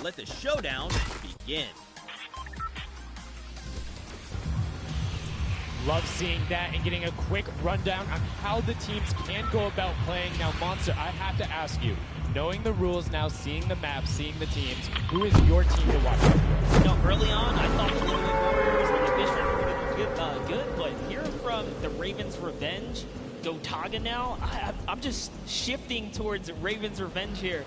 Let the showdown begin. Love seeing that and getting a quick rundown on how the teams can go about playing. Now, Monster, I have to ask you, knowing the rules now, seeing the map, seeing the teams, who is your team to watch out for? You know, early on, I thought the Little League Warriors and the Bishop were good, but hearing from the Ravens Revenge, Gotaga now, I'm just shifting towards Ravens Revenge here.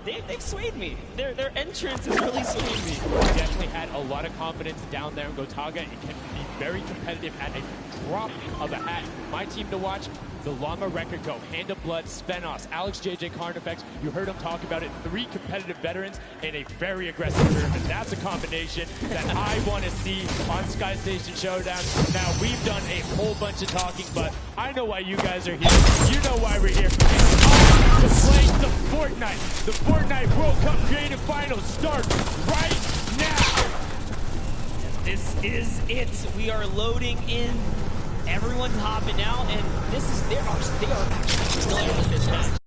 They've swayed me. Their entrance has really swayed me. Definitely had a lot of confidence down there in Gotaga. It can be very competitive at a drop of a hat. My team to watch, the Llama Record Go, Hand of Blood, Spenos, Alex JJ Carnifex. You heard him talk about it. 3 competitive veterans and a very aggressive tournament. That's a combination that I want to see on Sky Station Showdown. Now, we've done a whole bunch of talking, but I know why you guys are here. You know why we're here. To play the Fortnite. The Fortnite World Cup Creative Finals start right now. And this is it. We are loading in. Everyone's hopping out, and they are actually familiar with this match.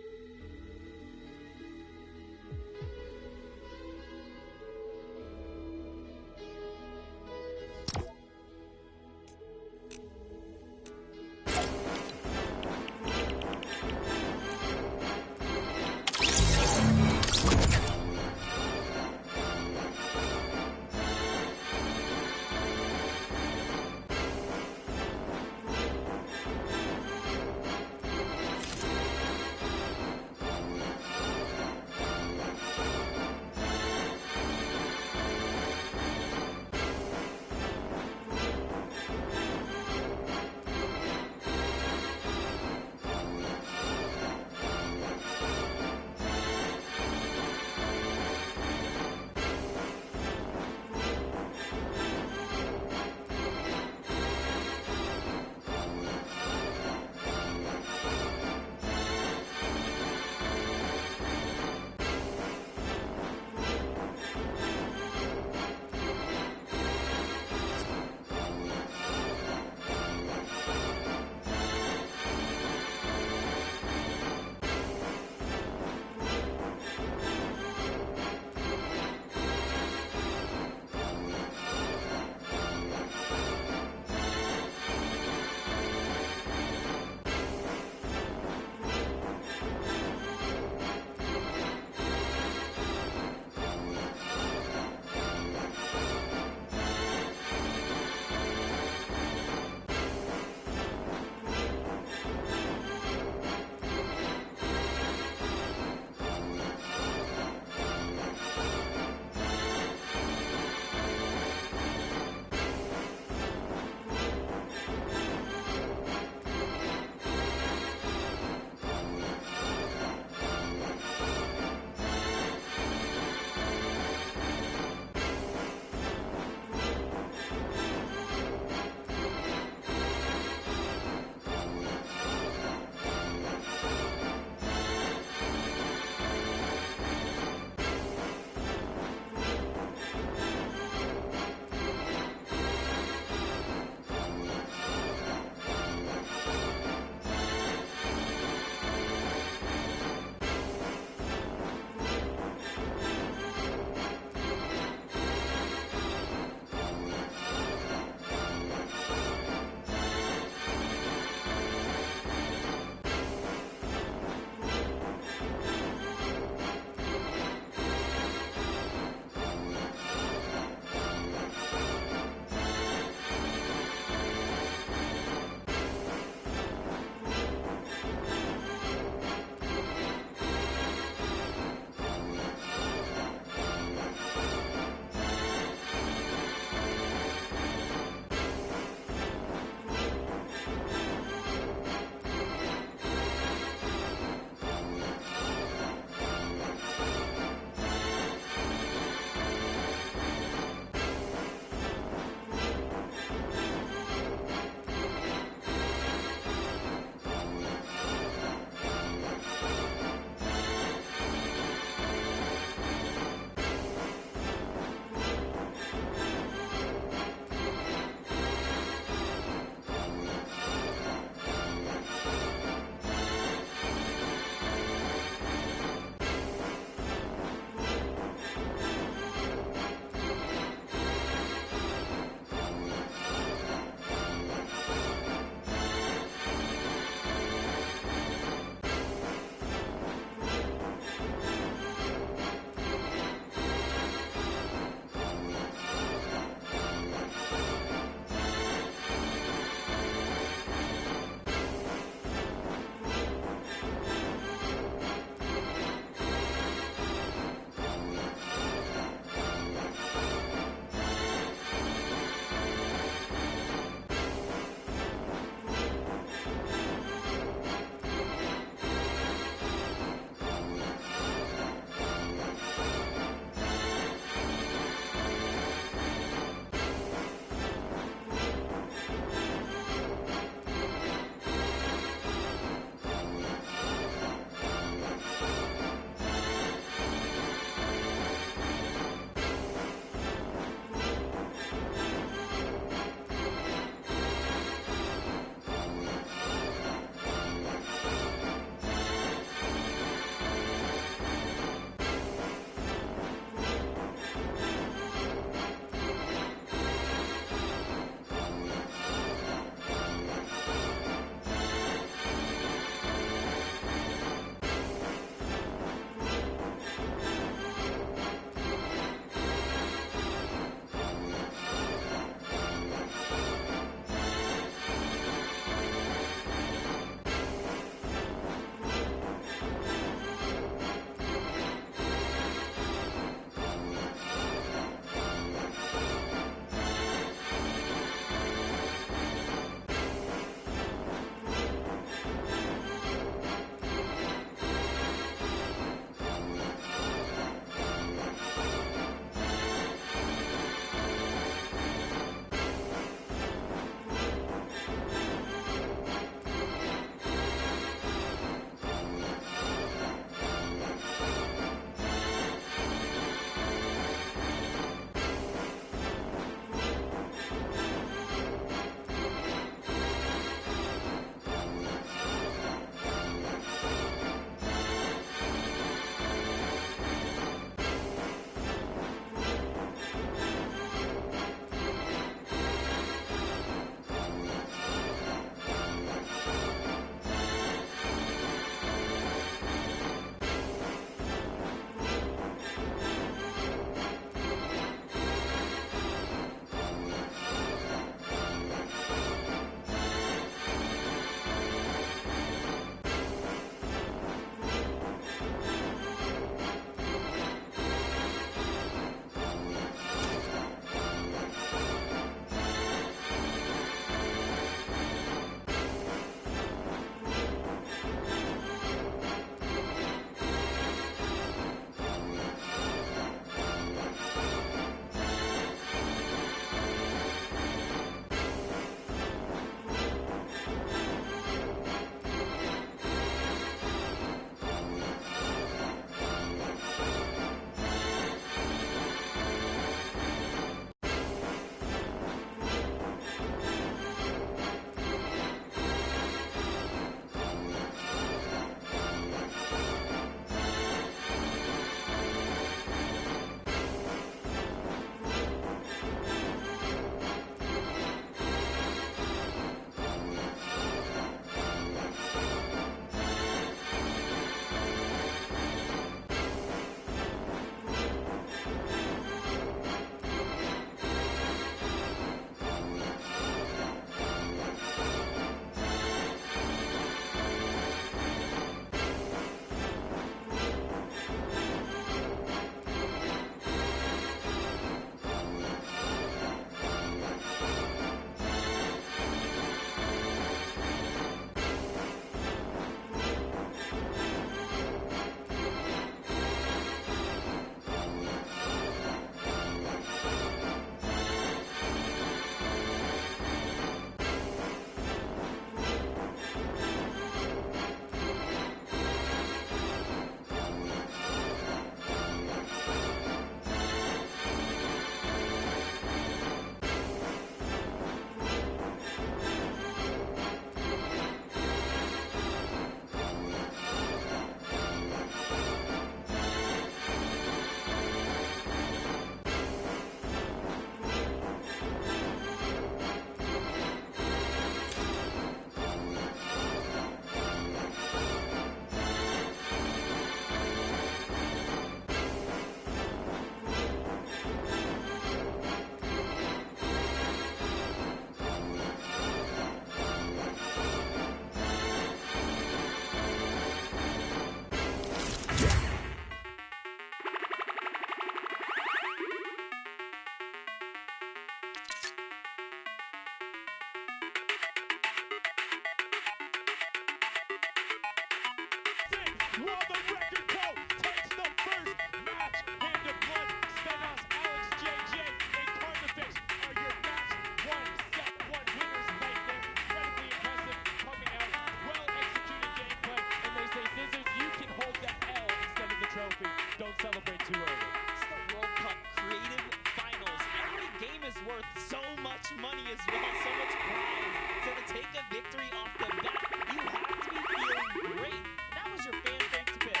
Lava Record Co. takes the first match. Hand of Blood, Spenos, Alex JJ, and Carnifex are your match 1, set 1 winners right there. Incredibly impressive, coming out, well-executed gameplay. And they say, Scissors, you can hold that L instead of the trophy. Don't celebrate too early. It's the World Cup Creative Finals. Every game is worth so much money as well, so much prize. So to take a victory off the bat, you have to be feeling great. That was your fan fave to pick.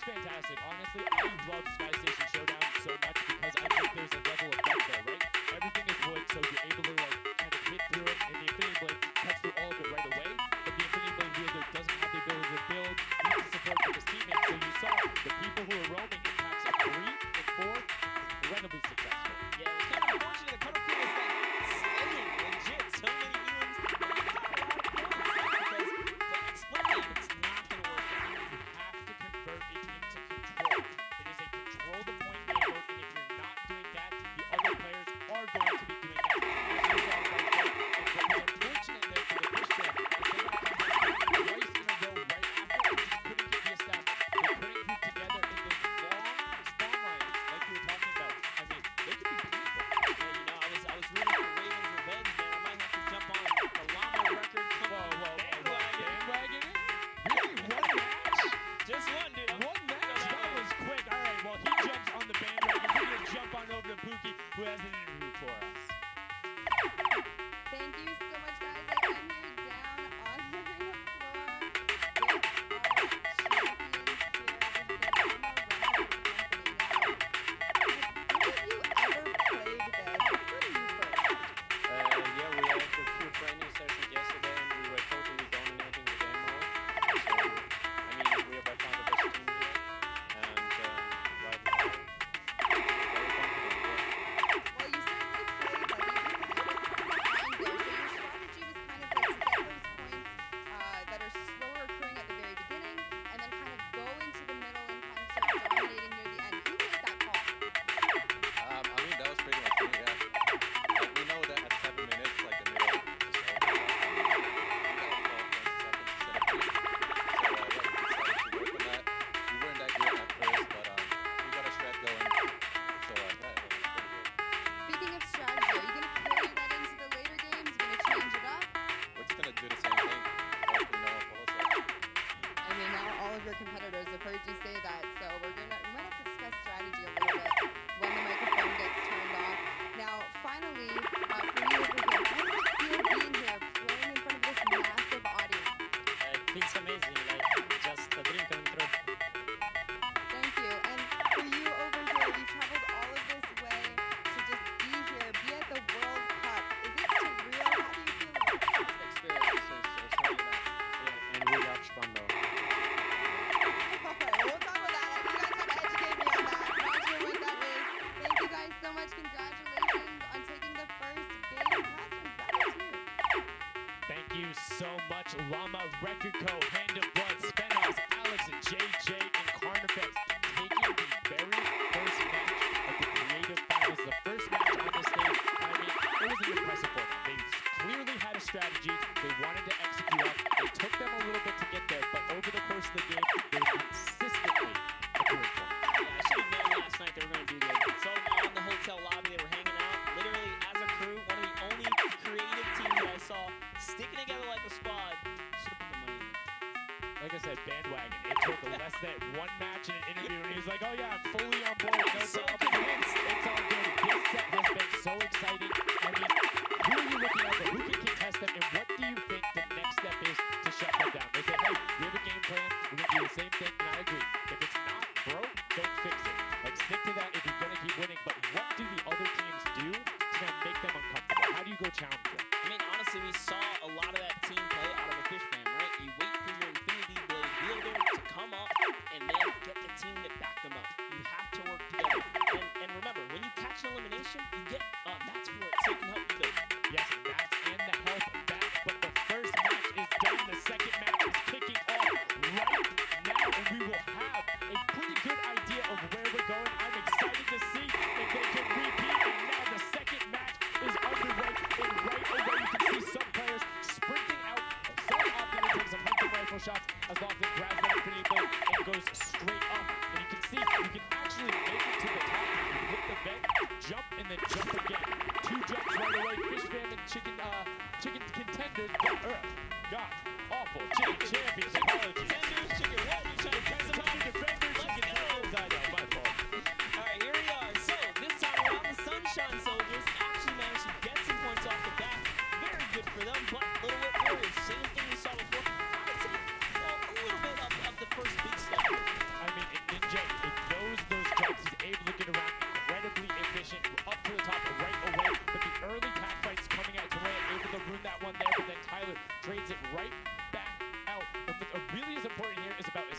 Fantastic. Honestly, I love Sky Station Showdown so much because I think there's a level of depth there, right? Everything is wood, so you're able to like kind of hit through it, and the Infinity Blade cuts through all of it right away. But the Infinity Blade wielder doesn't have the ability to build, needs to support with his teammates. So you saw the people who are roaming in packs of 3 and 4, incredibly successful. Yeah, it was kind of unfortunate. The cutoff crew was like slaying legit. So many Elans, not a lot of points because playing split game, it's not going to work out. You have to convert it into control. It is a control the point game mode, and if you're not doing that, the other players are going to be doing that. As you saw right there, and what was unfortunate there for the fish there, is they got twice in a row right after, and just couldn't get the established. They couldn't group together in those long spawn lines like you were talking about. I mean, they could be painful. Yeah, you know, I was rooting for Ravens Revenge, man. I might have to jump on the Llama Record. Bandwagon it? Really? One match? Just one, dude. One match? That was quick. All right, well, he jumps on the bandwagon. We're going to jump on over to Pookie, who has an interview for us. Thank you so much, guys. I'm here down on the floor with our champions here with the Llama Record Company. Now, have you ever played this? Let's go to you first. Yeah, we had a few training sessions yesterday and we were totally dominating the game mode. So, I mean, we are by far the best team here. And right now, very confident. Yeah. Well, you certainly played like you did behind there. So your strategy was kind of like to get those points that are slower occurring at the very beginning, and then kind of go into the middle and kind of start dominating near the end. Who made that call? I mean, that was pretty much me, yeah. Like, we know that at 7 minutes, like the middle is over. We got 12, 20 seconds to set up. So, yeah, we decided to work on that. We weren't that good at first, but we got a strat going. So, yeah, it was pretty good. Speaking of strategy, are you going to carry that into the later games? Are you going to change it up? We're just gonna do the same thing. Hopefully no one follows us. I mean, now all of your competitors have heard you say that, so we might have to discuss strategy a little bit when the microphone gets turned off. Now, finally, for you over here, how does it feel being here, playing in front of this massive audience? It's amazing, like just a dream coming true. Thank you. And for you over here, you traveled all of this way to just be here, be at the World Cup. Is it surreal? How do you feel about this? Experience is really nice. Yeah, and we got fun though. Okay, we'll talk about that. You guys got to educate me on that. Not sure what that is. Thank you guys so much. Congratulations on taking the first big Masters. That was huge. Thank you so much, Llama Record Co., Hand of Blood, Spenos, Alex, JJ, and Carnifex taking the very first match of the Creative Finals, the first match on the stage. I mean, it was an impressive one. They clearly had a strategy. They wanted to execute on. It took them a little bit to get there, but over the course of the game, they were consistently a great point. Yeah, I should have known last night they were going to do good. So in the hotel lobby, they were hanging out. Literally, as a crew, one of the only creative teams that I saw sticking together like a squad. Should have put the money in. Like I said, bandwagon. It took less than one match in an interview, and he was like, "Oh yeah, I'm fully on board. No So problem. convinced. It's all good. This set has been so exciting. I mean, who are you looking at? Who can contest them, and what do you think the next step is to shut them down?" They say, "Hey, we have a game plan. We're gonna do the same thing," and I agree. If it's not broke, don't fix it. Like stick to that if you're gonna keep winning. But what do the other teams do to kind of make them uncomfortable? How do you go challenge them? I mean, honestly, we saw a lot of that team play out of a fish fam, right? You wait for your Infinity Blade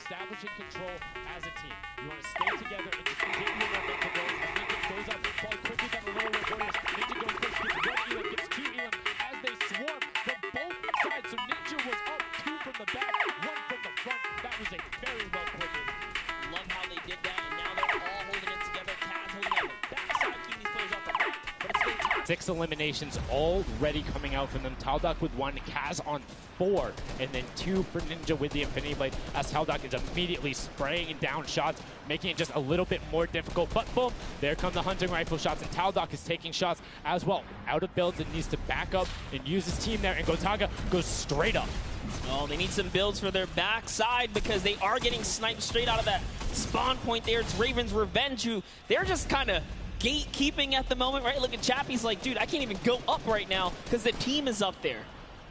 establishing control as a team. You want to stay together and just continue your momentum going. Ninja goes up, falls quickly down the lower red warriors. Ninja goes first, gets one Elam, gets two Elam as they swarm from both sides. So Ninja was up, two from the back, one from the front. That was a very well played game. Love how they did that, and now they're all holding it together. Kaz holding on the backside, keeping these players off the back, but it's still tight. 6 eliminations already coming out from them. Taldock with 1, Kaz on 4, and then 2 for Ninja with the Infinity Blade, as Taldock is immediately spraying down shots, making it just a little bit more difficult. But boom, there come the hunting rifle shots, and Taldock is taking shots as well. Out of builds and needs to back up and use his team there, and Gotaga goes straight up. Oh, they need some builds for their backside because they are getting sniped straight out of that spawn point there. It's Raven's Revenge, who they're just kind of gatekeeping at the moment, right? Look at Chappie's like, dude, I can't even go up right now because the team is up there.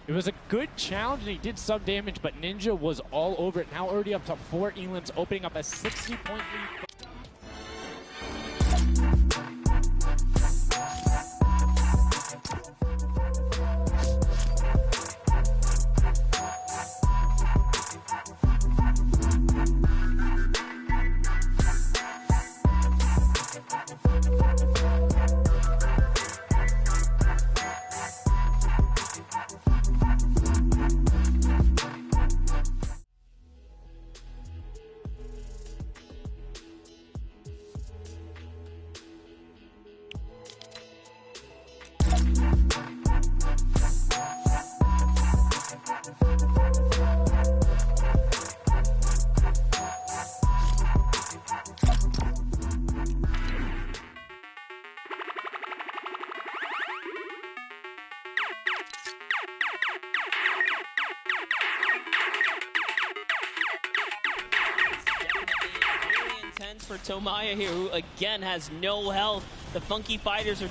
It was a good challenge, and he did some damage, but Ninja was all over it. Now already up to 4 Elams, opening up a 60-point lead. For Tomaya here, who again has no health. The Funky Fighters are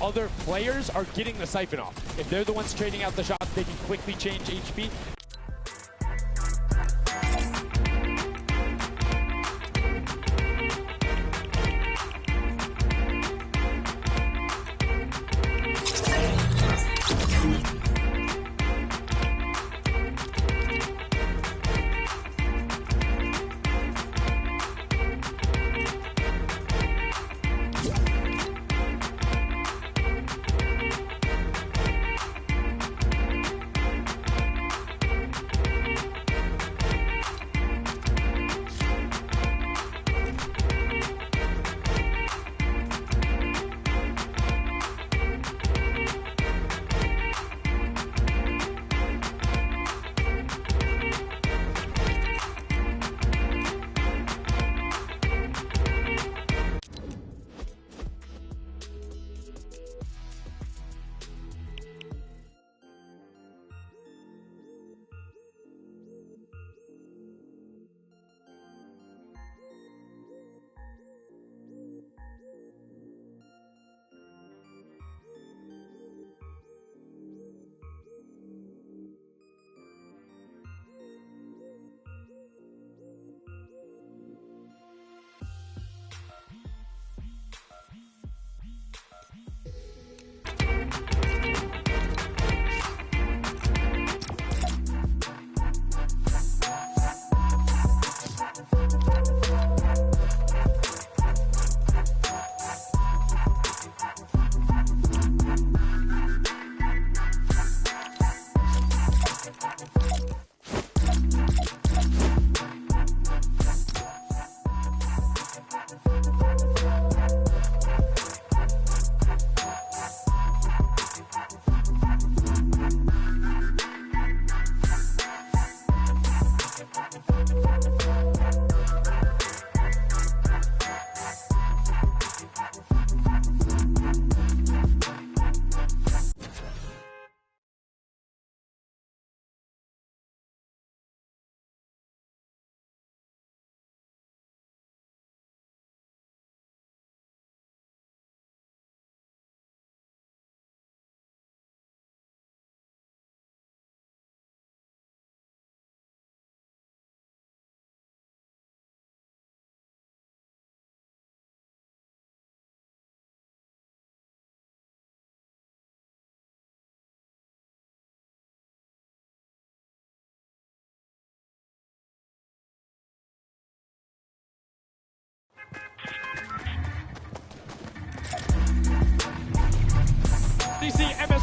other players are getting the siphon off. If they're the ones trading out the shots, they can quickly change HP.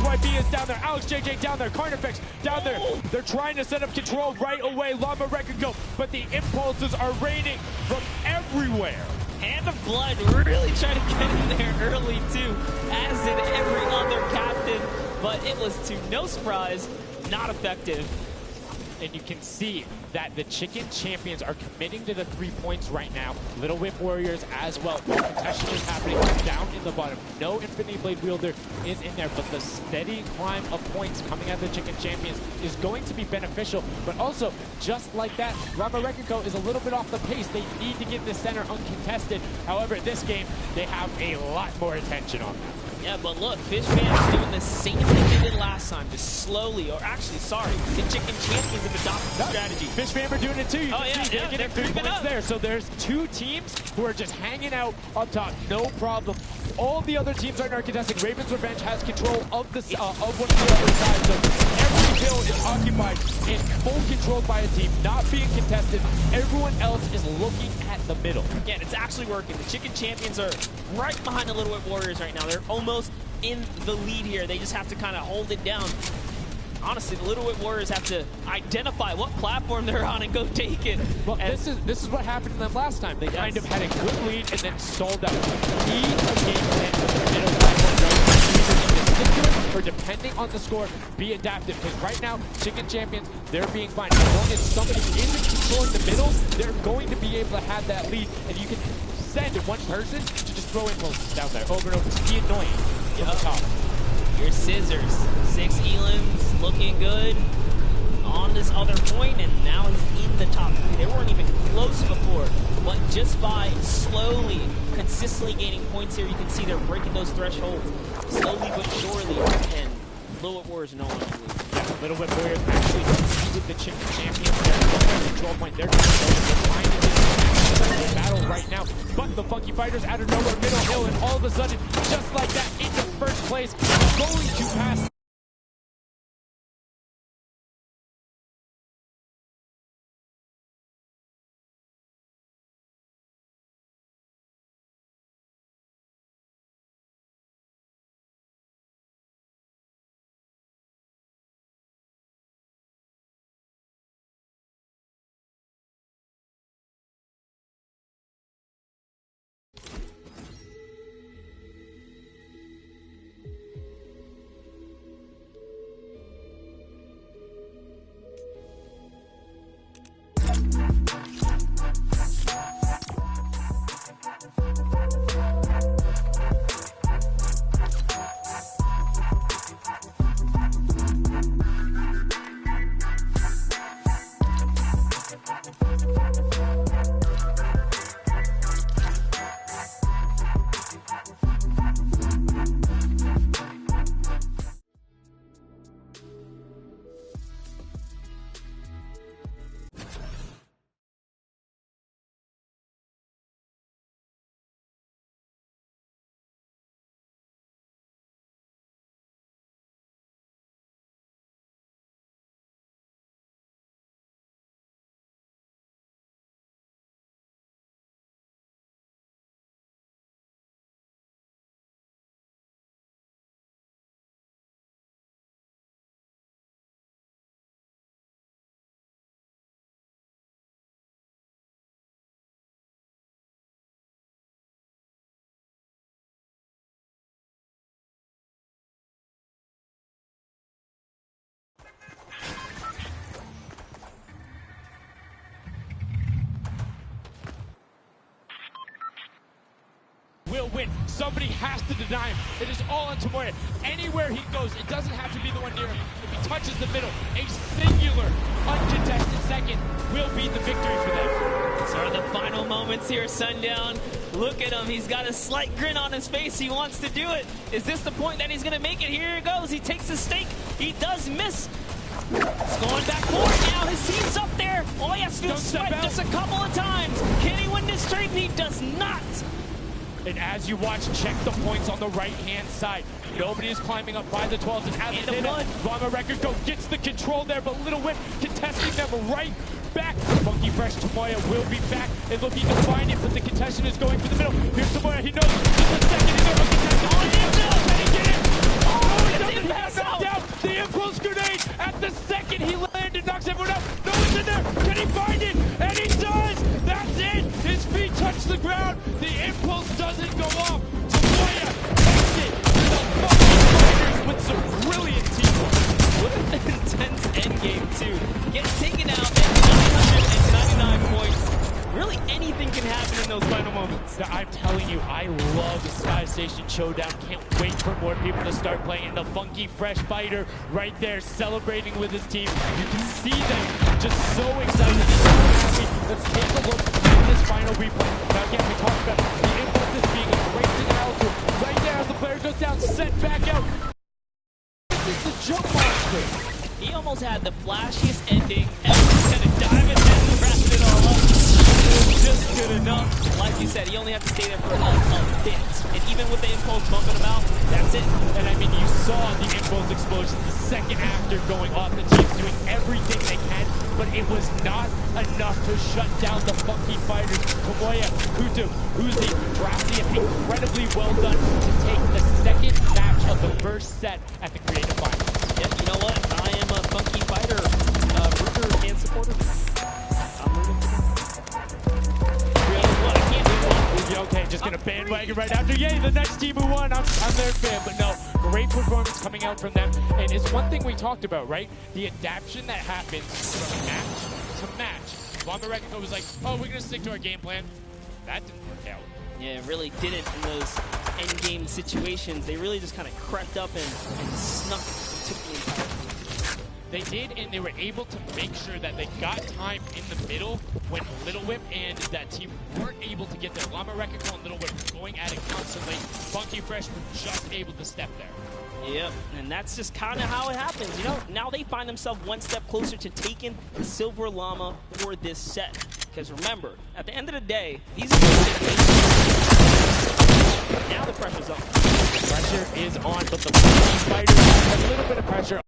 YB is down there. Alex JJ down there. Carnifex down there. They're trying to set up control right away. Llama Record Go, but the impulses are raining from everywhere. Hand of Blood really trying to get in there early too, as did every other captain, but it was to no surprise, not effective. And you can see that the Chicken Champions are committing to the 3 points right now. Little Whip Warriors as well. No contestation is happening down in the bottom. No Infinity Blade Wielder is in there, but the steady climb of points coming out of the Chicken Champions is going to be beneficial. But also, just like that, Llama Record Co is a little bit off the pace. They need to get the center uncontested. However, this game, they have a lot more attention on them. Yeah, but look, Fishman is doing the same thing they did last time, just slowly, or actually, sorry, the Chicken Champions have adopted the strategy. Fishman are doing it too. You can see they're getting 3 points up there. So there's 2 teams who are just hanging out up top, no problem. All the other teams are not contesting. Raven's Revenge has control of the of one of the other sides. So every hill is occupied and full controlled by a team, not being contested. Everyone else is looking at the middle. Again, it's actually working. The Chicken Champions are right behind the Little Whip Warriors right now. They're almost in the lead here. They just have to kind of hold it down. Honestly, the Little Whip Warriors have to identify what platform they're on and go take it. Well, this is what happened to them last time. They kind of had a good lead and then stalled out. Key of game 10 with the middle platform, right? Either stick to it or, depending on the score, be adaptive. Because right now, Chicken Champions, they're being fine. As long as somebody isn't controlling the middle, they're going to be able to have that lead. And you can send one person to just throw impulses down there over and over. Just be annoying from the top. Here's Scissors. 6 Elans looking good on this other point, and now he's in the top 3. They weren't even close before, but just by slowly, consistently gaining points here, you can see they're breaking those thresholds slowly but surely, and Little Whip Warriors no longer lead. Yeah, Little Whip Warriors actually defeated the Chicken Champions. They're control point. They're trying to get the battle right now, but the Funky Fighters out of nowhere, middle hill, and all of a sudden, just like that, into first place, going to pass. Will win. Somebody has to deny him. It is all on Tomoya. Anywhere he goes, it doesn't have to be the one near him. If he touches the middle, a singular, uncontested second will be the victory for them. These are the final moments here, Sundown. Look at him. He's got a slight grin on his face. He wants to do it. Is this the point that he's going to make it? Here it goes. He takes the stake. He does miss. It's going back forward now. His team's up there. All he has to do is sweat just a couple of times. Can he win this straight? He does not. And as you watch, check the points on the right-hand side. Nobody is climbing up by the 12s. And as they did, Llama Record Go gets the control there, but Little Whip contesting them right back. Funky Fresh Tomoya will be back and looking to find it, but the contestant is going for the middle. Here's Tomoya. He knows just a second. He's going to contest it. Oh, he get it. Oh, he doesn't He had him knocked out. The impulse grenade at the second he landed knocks everyone out. No one's in there. Can he find it? And he does. That's it. His feet touch the ground. The impulse doesn't go off. Tamoya takes it to the fucking fighters with some brilliant teamwork. What an intense endgame, too. Get taken out at 999 points. Really, anything can happen in those final moments. I'm telling you, I love the Sky Station Showdown. Can't wait for more people to start playing. And the funky, fresh fighter right there celebrating with his team. You can see them just so excited, so happy. Let's take a look at this final replay. Now, again, we talked about the impulse this being a great analysis. Right there, as the player goes down, set back out. This is the jump monster. He almost had the flashiest ending ever. Kind of dive in and wrap it all up. It was just good enough. Like you said, he only had to stay there for a bit. And even with the impulse bumping him out, that's it. And I mean, you saw the impulse explosions the second after going off. The team's doing everything they can, but it was not enough to shut down the funky fighters. Tomoya, Kutu, Uzi, Dracian, incredibly well done to take the second match of the first set at the Creative Finals. Yep, you know what? I am a funky fighter, rooter and supporter. I'm rooting for him. What? I can't do one. Okay, just gonna bandwagon right after. Yay, the next team who won. I'm their fan, but no, great performance coming out from them. And it's one thing we talked about, right? The adaptation that happens from match to match. Llama Rekiko was like, oh, we're gonna stick to our game plan. That didn't work out. Yeah, it really didn't in those endgame situations. They really just kind of crept up and snuck and took the entire game. They did, and they were able to make sure that they got time in the middle when Little Whip and that team weren't able to get there. Llama Rekiko and Little Whip were going at it constantly. Funky Fresh were just able to step there. Yep, and that's just kind of how it happens. You know, now they find themselves one step closer to taking the Silver Llama for this set. Because remember, at the end of the day, these are now the pressure's on. Pressure is on, but the funky fighters have a little bit of pressure.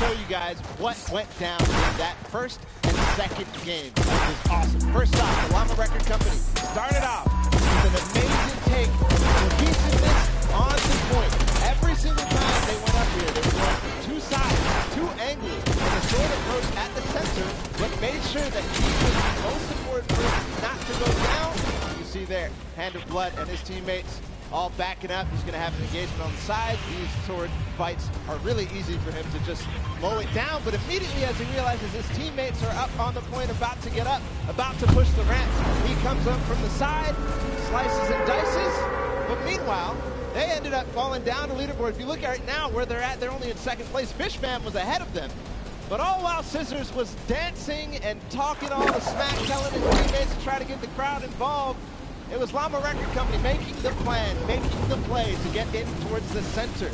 show you guys what went down in that first and second game. It was awesome. First off, the Llama Record Company started off with an amazing take, cohesiveness on the point. Every single time they went up here, they were going from two sides, two angles, and a short approach at the center, but made sure that he was the most important person not to go down. You see there, Hand of Blood and his teammates all backing up. He's going to have an engagement on the side. These sword fights are really easy for him to just mow it down, but immediately as he realizes his teammates are up on the point, about to get up, about to push the ramp, he comes up from the side, slices and dices, but meanwhile, they ended up falling down the leaderboard. If you look at it now, where they're at, they're only in second place. Fishman was ahead of them. But all while Scissors was dancing and talking all the smack, telling his teammates to try to get the crowd involved, it was Llama Record Company making the plan, making the play to get in towards the center.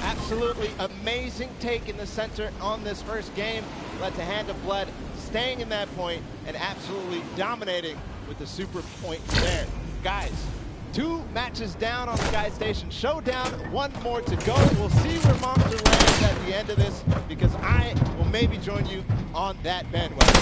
Absolutely amazing take in the center on this first game. Led to Hand of Blood staying in that point and absolutely dominating with the super point there. Guys, 2 matches down on Sky Station Showdown, 1 more to go. We'll see where Monster lands at the end of this, because I will maybe join you on that bandwagon.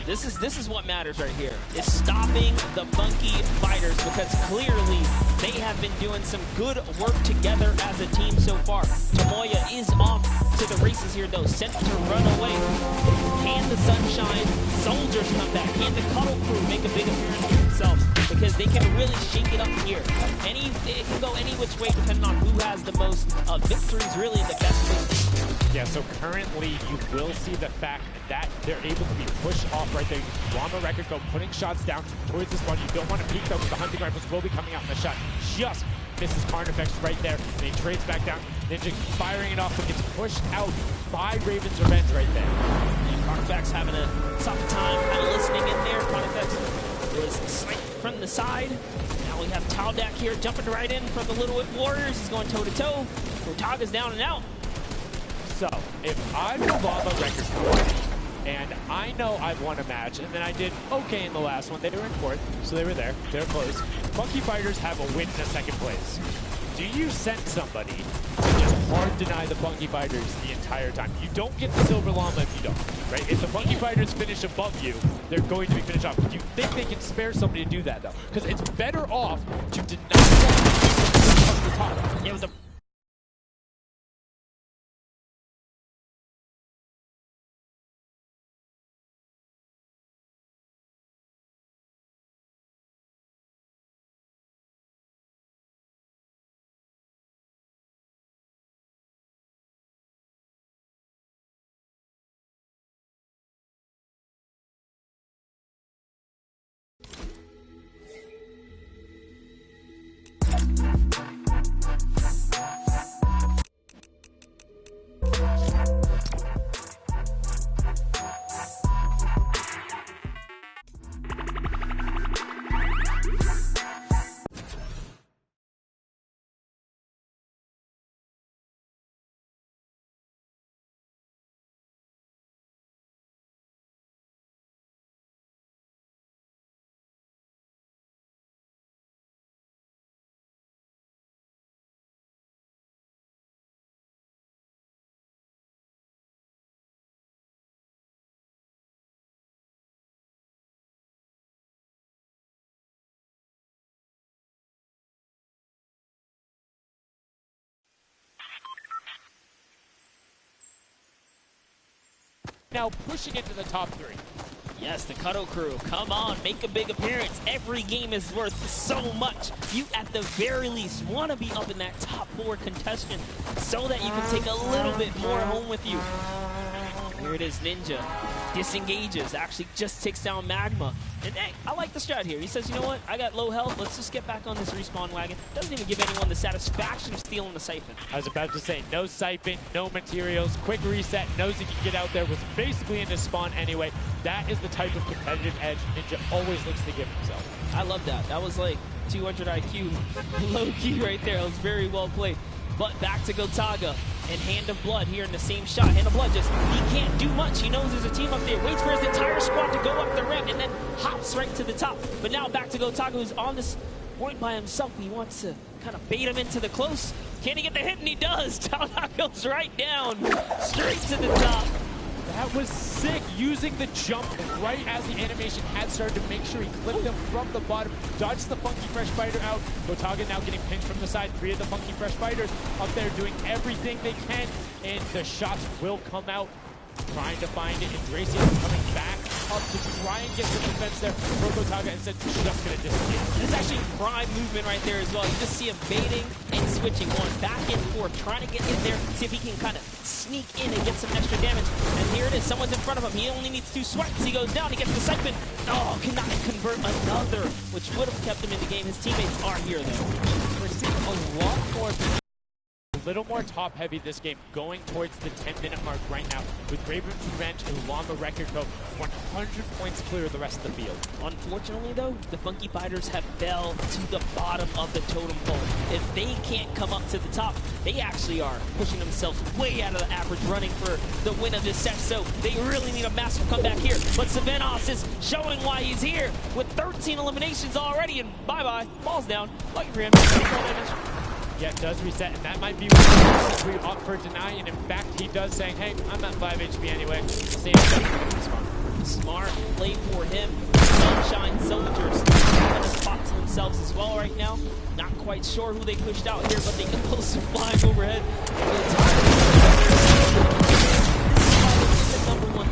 This is what matters right here. Is stopping the Funky Fighters, because clearly they have been doing some good work together as a team so far. Tomoya is off to the races here though, sent to run away. Can the Sunshine Soldiers come back? Can the Cuddle Crew make a big appearance for themselves? Because they can really shake it up here. It can go any which way depending on who has the most victories, really the best position. Yeah, so currently you will see the fact that they're able to be pushed off right there. Llama Record go putting shots down towards this one. You don't want to peek though, because the hunting rifles will be coming out in the shot. Just misses Carnifex right there, and he trades back down. Ninja firing it off, but gets pushed out by Raven's Revenge right there. And Carnifex having a tough time kind of listening in there. Carnifex was sniped from the side. Now we have Taldak here jumping right in from the Little Whip Warriors. He's going toe-to-toe. Otaga's down and out. So, if I'm the Llama Record Company, and I know I've won a match, and then I did okay in the last one, they were in 4th, so they were there, they're close. Funky Fighters have a win in the 2nd place. Do you send somebody to just hard deny the Funky Fighters the entire time? You don't get the Silver Llama if you don't, right? If the Funky Fighters finish above you, they're going to be finished off. Do you think they can spare somebody to do that, though? Because it's better off to deny them the top. Yeah, with the now pushing into the top 3. Yes, the Cuddle Crew, come on, make a big appearance. Every game is worth so much. You, at the very least, want to be up in that top 4 contestant so that you can take a little bit more home with you. Here it is, Ninja. Disengages, actually just takes down Magma. And hey, I like the strat here. He says, you know what, I got low health, let's just get back on this respawn wagon. Doesn't even give anyone the satisfaction of stealing the Siphon. I was about to say, no Siphon, no materials, quick reset, knows he can get out there, was basically in his spawn anyway. That is the type of competitive edge Ninja always looks to give himself. I love that. That was like 200 IQ, low key right there. It was very well played. But back to Gotaga and Hand of Blood here in the same shot. Hand of Blood just, he can't do much. He knows there's a team up there. Waits for his entire squad to go up the ramp and then hops right to the top. But now back to Gotaga, who's on this point by himself. He wants to kind of bait him into the close. Can he get the hit? And he does. Talnah goes right down, straight to the top. That was sick, using the jump right as the animation had started to make sure he clipped him from the bottom, dodged the Funky Fresh Fighter out. Gotaga now getting pinched from the side. 3 of the Funky Fresh Fighters up there doing everything they can, and the shots will come out. Trying to find it, and Dracian coming back up to try and get some defense there for Gotaga, instead just gonna disappear. This is actually prime movement right there as well. You just see him baiting and switching, going back and forth, trying to get in there, see if he can kind of sneak in and get some extra damage. And here it is, someone's in front of him. He only needs 2 swipes. He goes down, he gets the Siphon. Oh, cannot convert another, which would have kept him in the game. His teammates are here though. We're seeing a lot more, a little more top heavy this game, going towards the 10-minute mark right now, with Raven's Revenge and Llama Record Go 100 points clear of the rest of the field. Unfortunately though, the Funky Fighters have fell to the bottom of the totem pole. If they can't come up to the top, they actually are pushing themselves way out of the average, running for the win of this set, so they really need a massive comeback here. But Savenos is showing why he's here with 13 eliminations already, and bye-bye, falls down. Lucky for him. Yeah, it does reset, and that might be what we opt for Deny, and in fact, he does saying, hey, I'm at 5 HP anyway. Same thing. Smart play for him. Sunshine Soldiers have a spot to themselves as well right now. Not quite sure who they pushed out here, but they can also fly overhead. This is the number 1.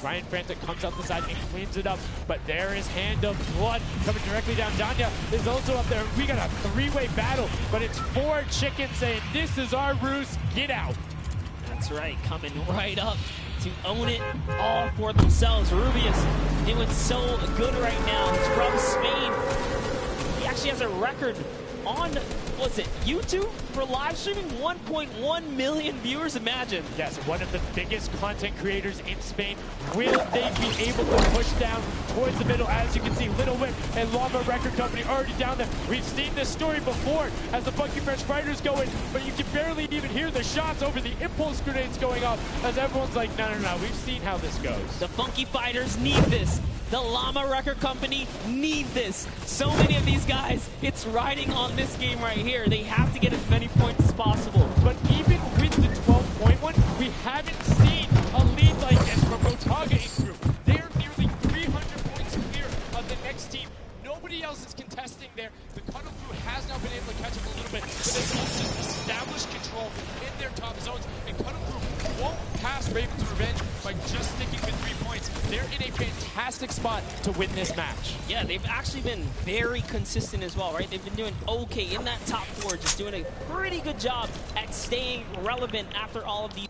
Ryan Frantic comes up the side and cleans it up, but there is Hand of Blood coming directly down. Danya is also up there. We got a 3-way battle, but it's 4 chickens saying, this is our roost, get out. That's right, coming right up to own it all for themselves. Rubius doing so good right now. He's from Spain. He actually has a record on, what's it, YouTube? for live streaming, 1.1 million viewers, imagine. Yes, one of the biggest content creators in Spain. Will they be able to push down towards the middle? As you can see, Little Whip and Llama Record Company already down there. We've seen this story before as the Funky French Fighters go in, but you can barely even hear the shots over the impulse grenades going off as everyone's like, no, we've seen how this goes. The Funky Fighters need this. The Llama Record Company need this. So many of these guys, it's riding on this game right here. They have to get as many points as possible. But even with the 12-point one, we haven't seen a lead like this from Gotaga in group. They're nearly 300 points clear of the next team. Nobody else is contesting there. The Cuddle Crew has now been able to catch up a little bit, but they've also established control in their top zones, and Cuddle Crew won't pass Ravens Revenge by just sticking with 3 points. They're in a fantastic spot to win this match. Yeah, they've actually been very consistent as well, right? They've been doing okay in that top 4, just doing a pretty good job at staying relevant after all of these.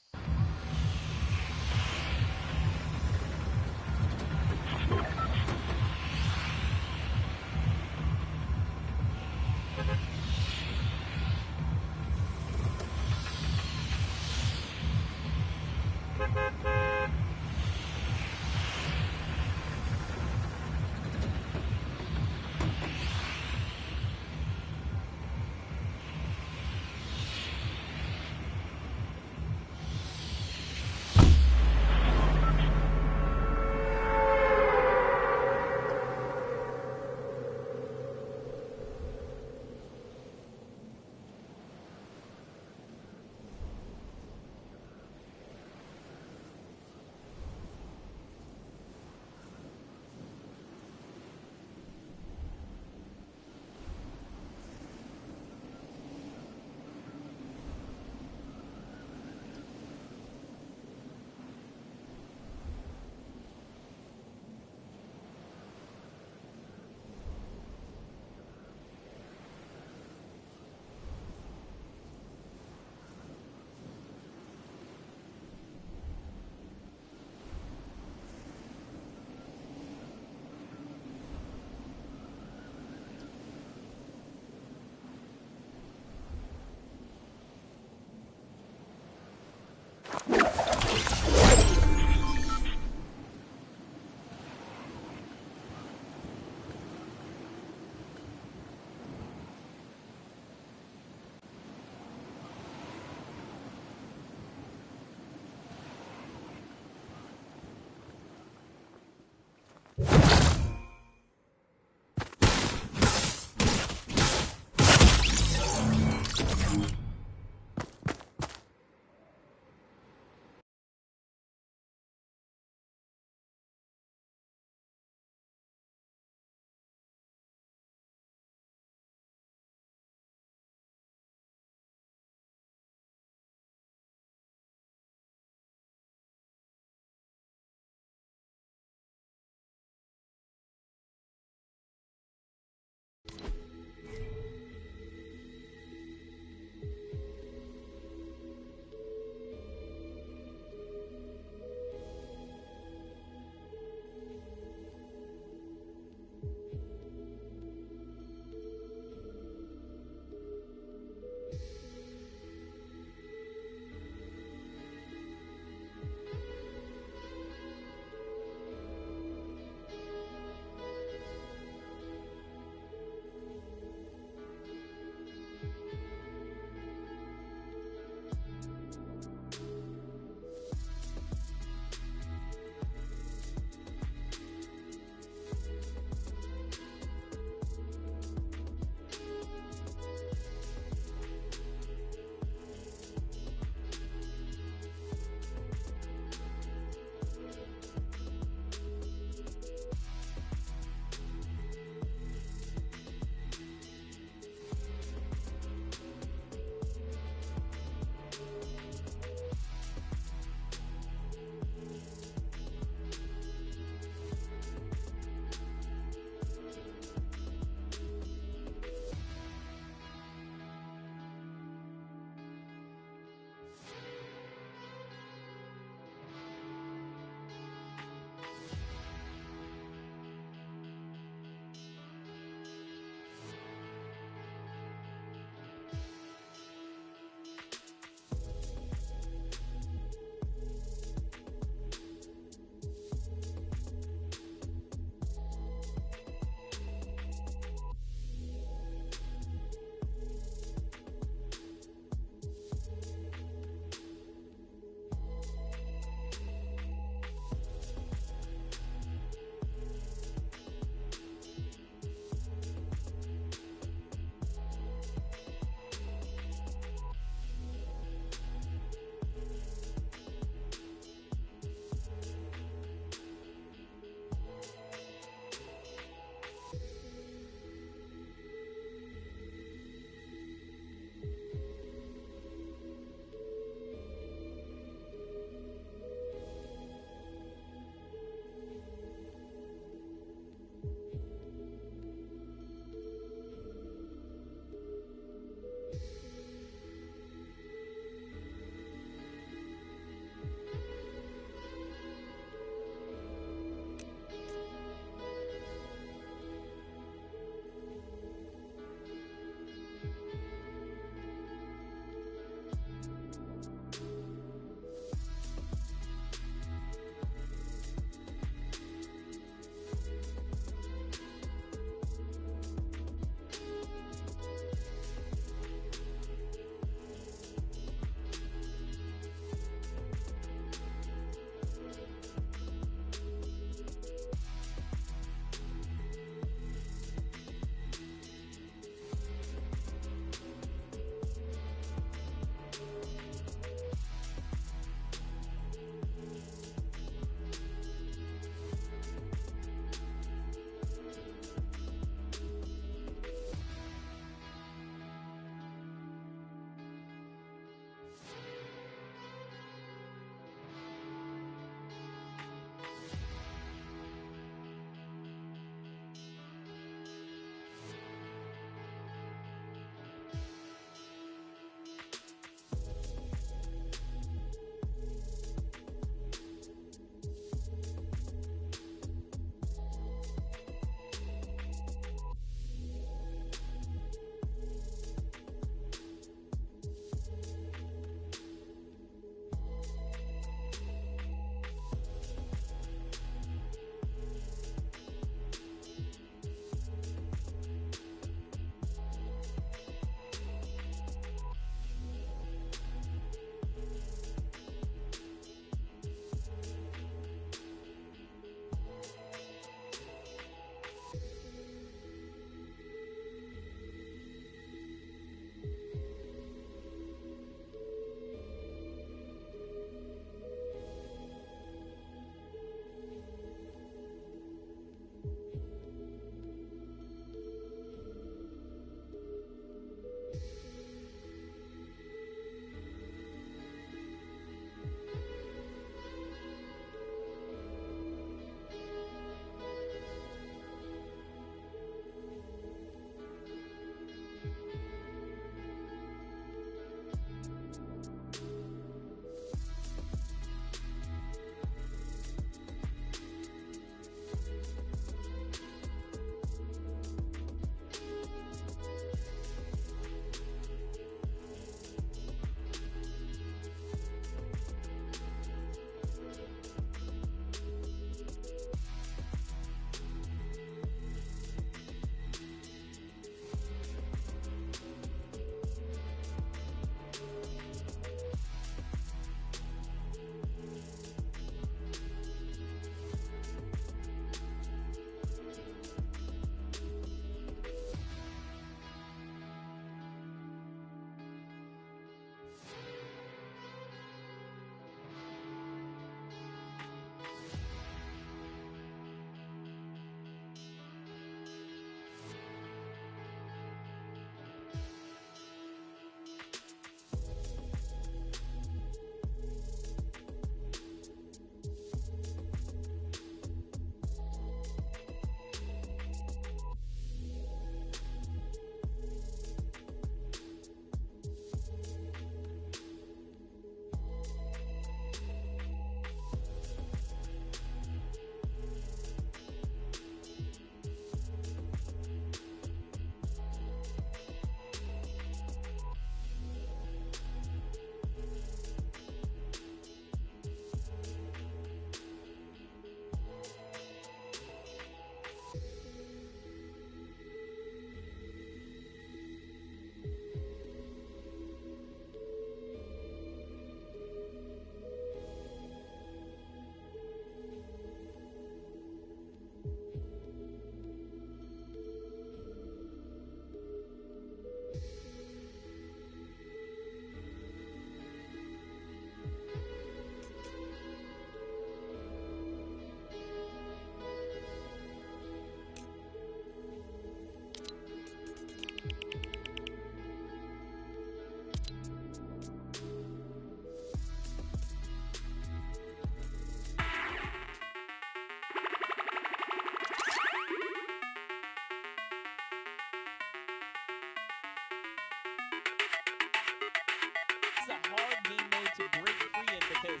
because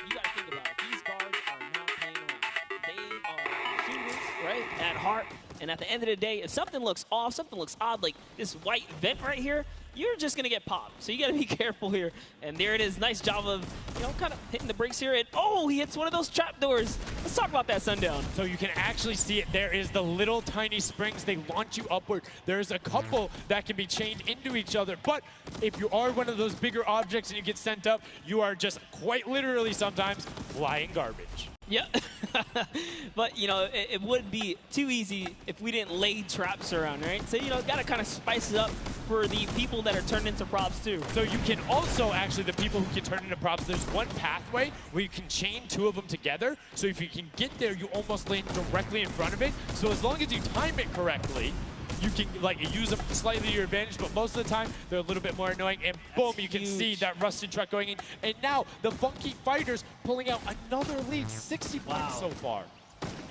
you got to think about it. These guards are not playing around. They are shooters, right, at heart. And at the end of the day, if something looks off, something looks odd, like this white vent right here, you're just going to get popped. So you got to be careful here. And there it is. Nice job of, kind of hitting the brakes here. And, oh, he hits one of those trap doors. Let's talk about that, Sundown. So you can actually see it. There is the little tiny springs. They launch you upward. There's a couple that can be chained into each other. But if you are one of those bigger objects and you get sent up, you are just quite literally sometimes flying garbage. Yeah, but it would be too easy if we didn't lay traps around, right? So got to kind of spice it up for the people that are turned into props too. So you can also actually, the people who can turn into props, there's one pathway where you can chain two of them together. So if you can get there, you almost land directly in front of it. So as long as you time it correctly, you can use them slightly to your advantage, but most of the time they're a little bit more annoying. And boom, you can see that rusted truck going in. And now the Funky Fighters pulling out another lead, 60 points so far.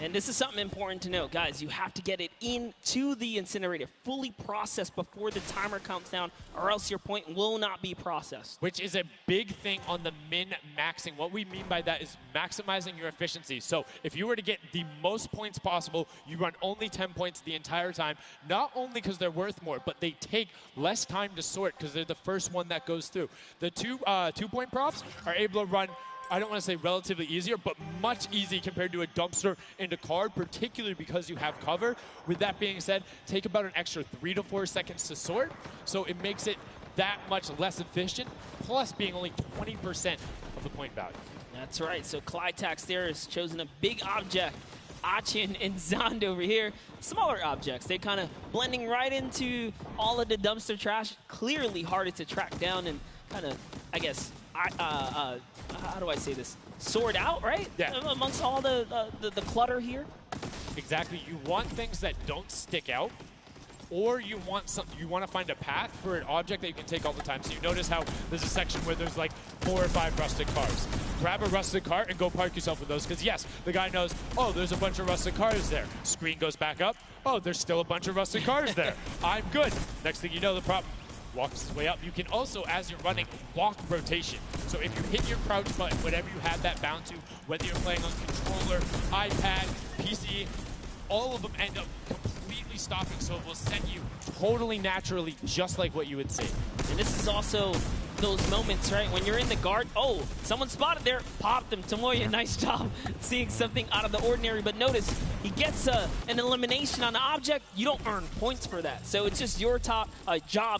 And this is something important to note, guys. You have to get it into the incinerator, fully processed before the timer counts down, or else your point will not be processed. Which is a big thing on the min-maxing. What we mean by that is maximizing your efficiency. So if you were to get the most points possible, you run only 10 points the entire time, not only because they're worth more, but they take less time to sort because they're the first one that goes through. The two-point props are able to run, I don't want to say relatively easier, but much easier compared to a dumpster and a card, particularly because you have cover. With that being said, take about an extra 3 to 4 seconds to sort, so it makes it that much less efficient, plus being only 20% of the point value. That's right, so Clytax there has chosen a big object. Achin and Zond over here, smaller objects. They're kind of blending right into all of the dumpster trash, clearly harder to track down and kind of, I guess, how do I say this? Sort out, right? Yeah. Amongst all the clutter here. Exactly. You want things that don't stick out, or you want to find a path for an object that you can take all the time. So you notice how there's a section where there's like 4 or 5 rusted cars. Grab a rusted car and go park yourself with those, because yes, the guy knows, oh, there's a bunch of rusted cars there. Screen goes back up. Oh, there's still a bunch of rusted cars there. I'm good. Next thing you know, the prop walks his way up. You can also, as you're running, block rotation. So if you hit your crouch button, whatever you have that bound to, whether you're playing on controller, iPad, PC, all of them end up completely stopping, so it will send you totally naturally, just like what you would see. And this is also those moments, right, when you're in the guard, oh, someone spotted there, popped them. Tomoya, nice job seeing something out of the ordinary, but notice he gets an elimination on the object. You don't earn points for that, so it's just your job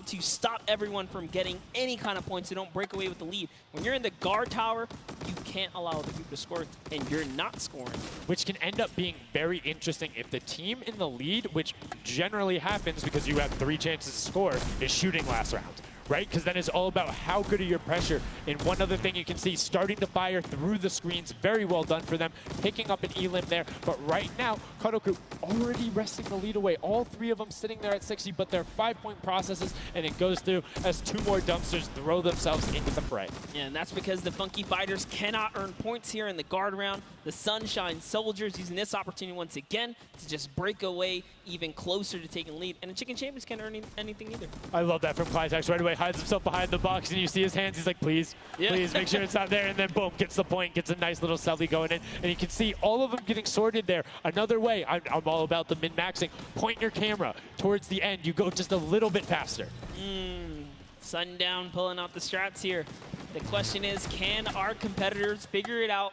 to stop everyone from getting any kind of points, so don't break away with the lead. When you're in the guard tower, you can't allow other people to score, and you're not scoring. Which can end up being very interesting if the team in the lead, which generally happens because you have 3 chances to score, is shooting last round. Right? Because then it's all about how good are your pressure. And one other thing you can see, starting to fire through the screens, very well done for them, picking up an elim there. But right now, Kadoku already wresting the lead away. All 3 of them sitting there at 60, but they're 5-point processes, and it goes through as 2 more dumpsters throw themselves into the fray. Yeah, and that's because the Funky Fighters cannot earn points here in the guard round. The Sunshine Soldiers using this opportunity once again to just break away even closer to taking lead. And the Chicken Champions can't earn anything either. I love that from Clytax right away. Hides himself behind the box, and you see his hands. He's like, please, please make sure it's not there. And then boom, gets the point, gets a nice little selfie going in. And you can see all of them getting sorted there. Another way, I'm all about the min-maxing. Point your camera towards the end. You go just a little bit faster. Sundown pulling out the strats here. The question is, can our competitors figure it out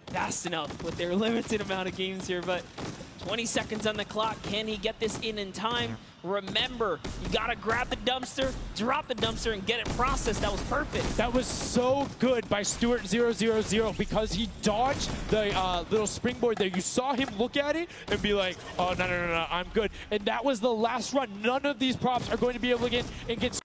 fast enough with their limited amount of games here? But 20 seconds on the clock. Can he get this in time? Remember, you got to grab the dumpster, drop the dumpster, and get it processed. That was perfect. That was so good by Stuart000 because he dodged the little springboard there. You saw him look at it and be like, oh, no, I'm good. And that was the last run. None of these props are going to be able to get and get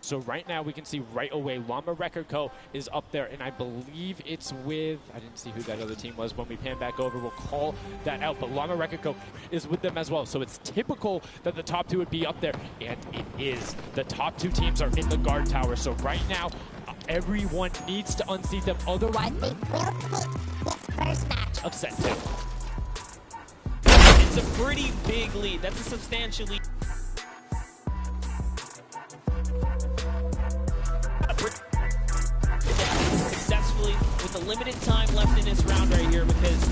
So right now we can see right away Llama Record Co. is up there, and I believe it's with, I didn't see who that other team was. When we pan back over, we'll call that out. But Llama Record Co. is with them as well. So it's typical that the top two would be up there, and it is. The top two teams are in the guard tower. So right now, everyone needs to unseat them. Otherwise, they will take this first match of set 2. It's a pretty big lead. That's a substantial lead. Successfully with a limited time left in this round right here, because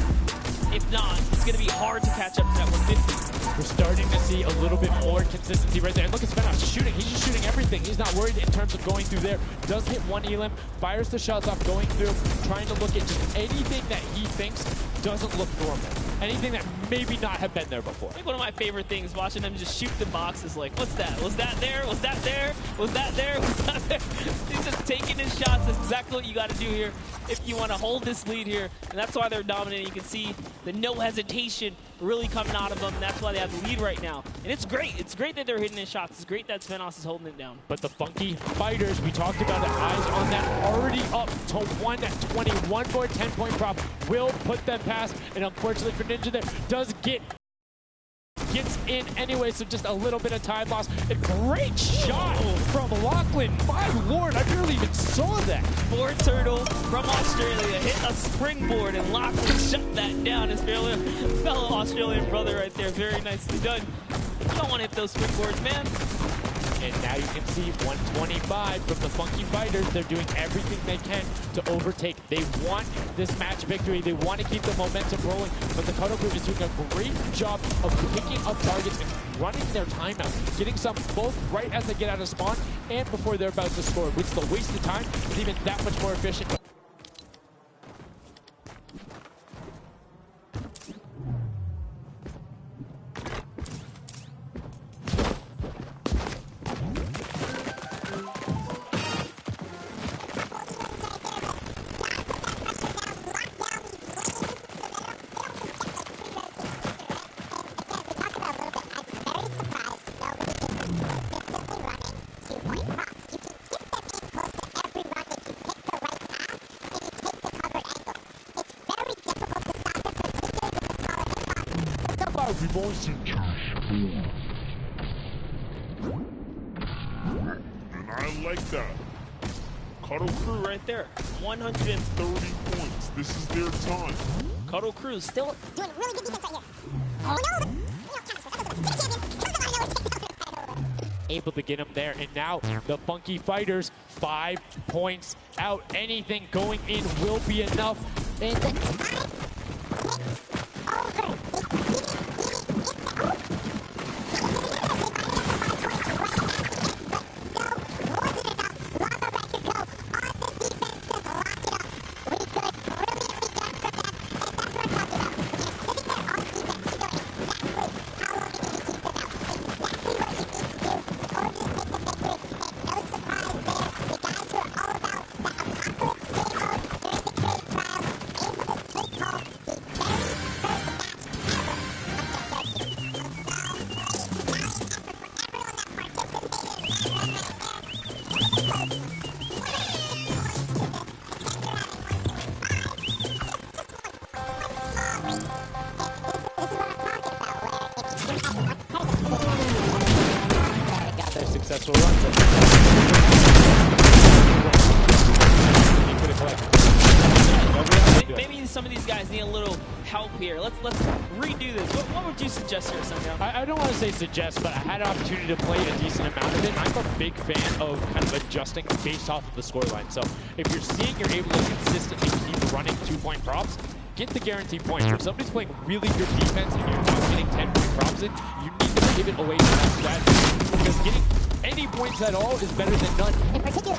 if not, it's going to be hard to catch up to that 150. We're starting to see a little bit more consistency right there. And look at SpNOS shooting. He's just shooting everything. He's not worried in terms of going through there. Does hit one elim, fires the shots off going through, trying to look at just anything that he thinks doesn't look normal. Anything that maybe not have been there before. I think one of my favorite things, watching them just shoot the boxes, like, what's that? Was that there? Was that there? Was that there? Was that there? He's just taking his shots. That's exactly what you got to do here if you want to hold this lead here. And that's why they're dominating. You can see the no hesitation really coming out of them. And that's why they have the lead right now. And it's great. It's great that they're hitting his shots. It's great that SpNOS is holding it down. But the Funky Fighters, we talked about it, eyes on that, already up to 120. One more 10-point prop will put them past. And unfortunately for Ninja there, gets in anyway, so just a little bit of time loss. A great shot from Lachlan. My lord, I barely even saw that. Board Turtle from Australia hit a springboard, and Lachlan shut that down. His fellow Australian brother right there. Very nicely done. You don't want to hit those springboards, man. And now you can see 125 from the Funky Fighters. They're doing everything they can to overtake. They want this match victory. They want to keep the momentum rolling. But the Cuddle Crew is doing a great job of picking up targets and running their timeout, getting some both right as they get out of spawn and before they're about to score, which the waste of time is even that much more efficient. And I like that. Cuddle Crew right there, 130 points. This is their time. Cuddle Crew still doing really good defense right here. Oh no! Able to get him there, and now the Funky Fighters 5 points out. Anything going in will be enough. And then successful runs. Maybe some of these guys need a little help here. Let's redo this. What would you suggest here, Sundown? I don't want to say suggest, but I had an opportunity to play a decent amount of it. I'm a big fan of kind of adjusting based off of the scoreline. So if you're seeing you're able to consistently keep running 2-point props, get the guaranteed points. If somebody's playing really good defense and you're not getting 10-point props in, you need to pivot away from that strategy. Because getting any points at all is better than none. In particular,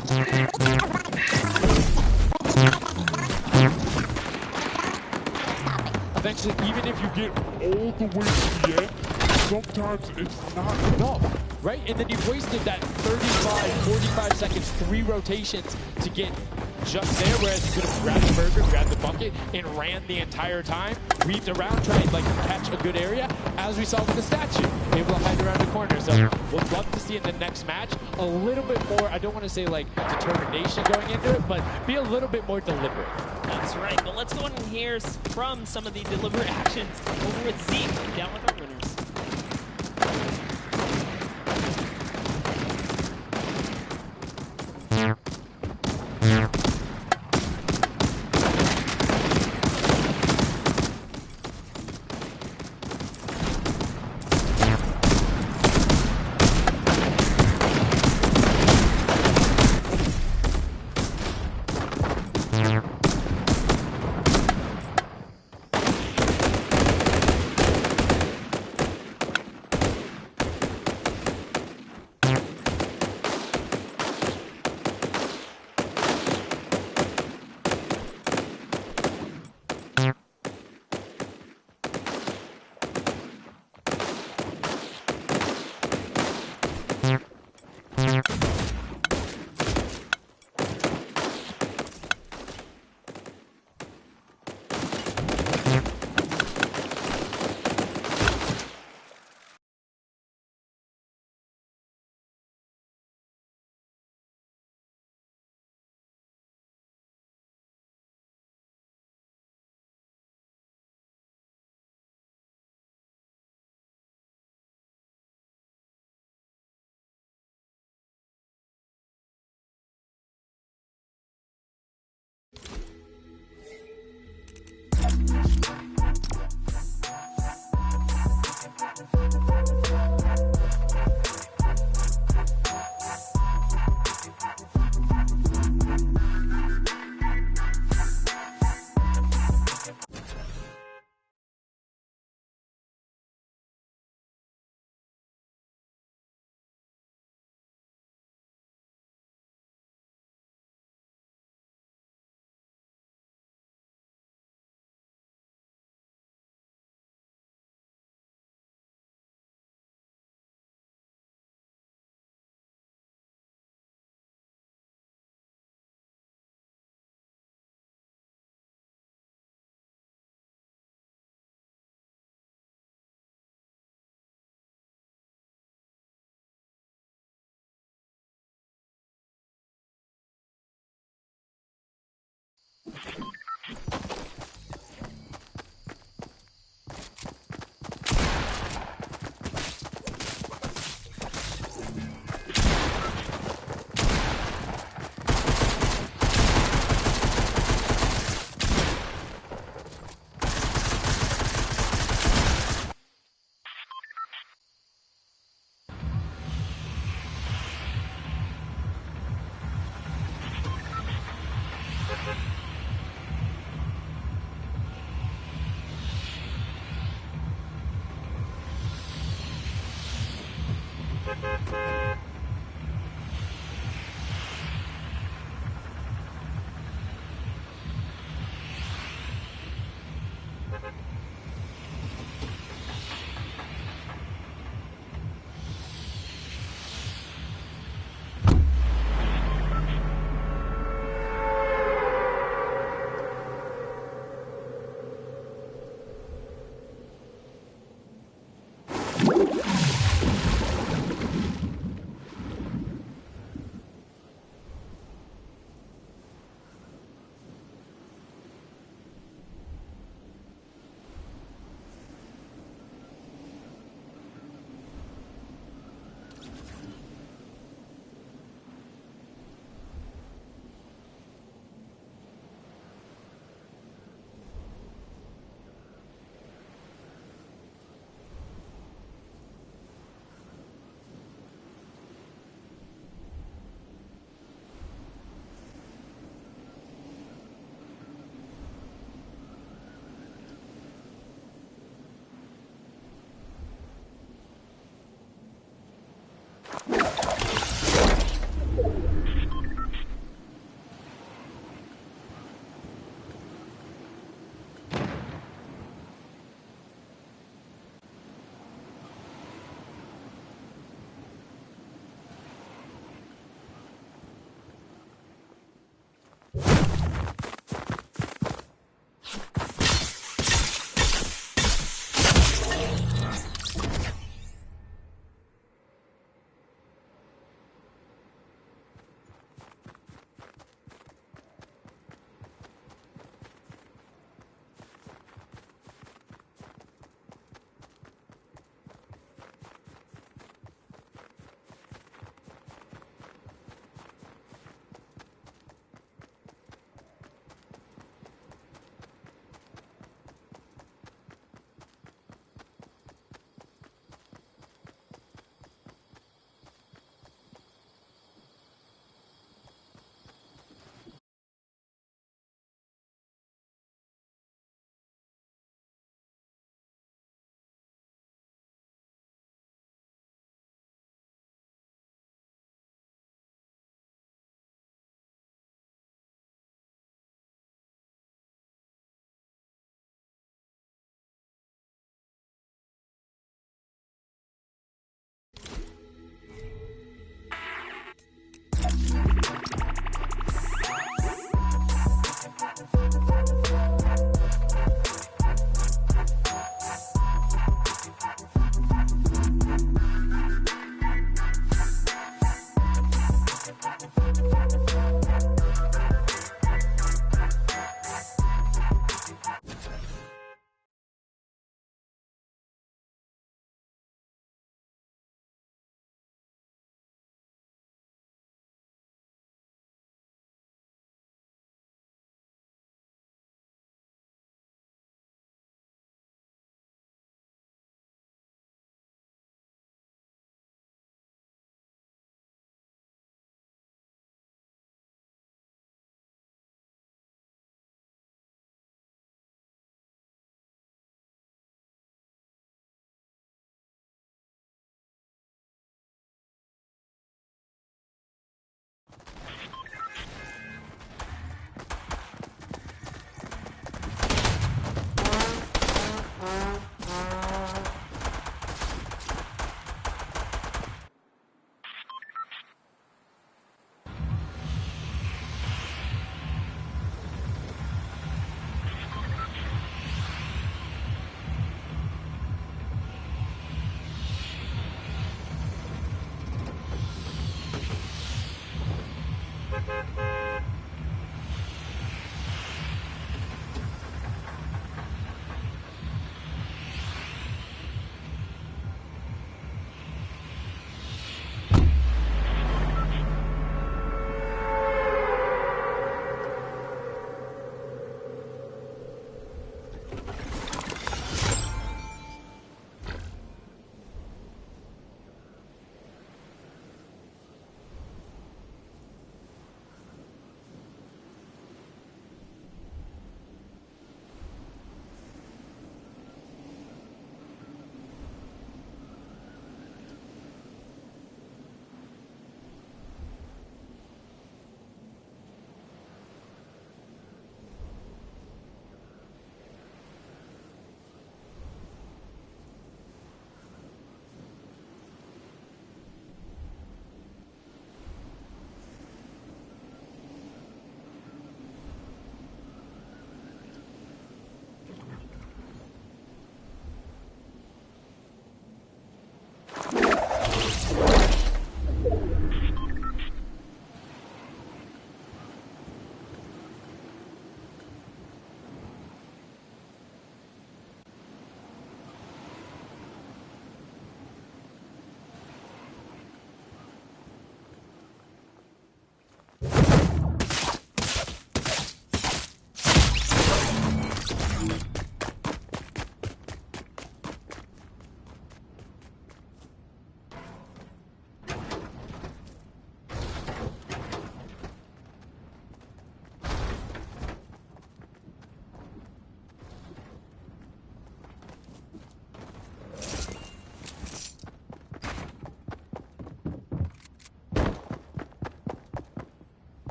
eventually, even if you get all the way to the end, sometimes it's not enough. Right? And then you've wasted that 35, 45 seconds, 3 rotations to get just there, whereas you could have grabbed the burger, grabbed the bucket, and ran the entire time, weaved around, tried to catch a good area, as we saw with the statue, able to hide around the corner. So we'll love to see in the next match a little bit more, I don't want to say like determination going into it, but be a little bit more deliberate. That's right. But let's go in and hear from some of the deliberate actions over with Zeke down with our winners.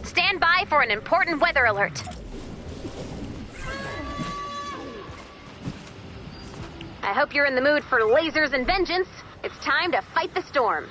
Stand by for an important weather alert. I hope you're in the mood for lasers and vengeance. It's time to fight the storm.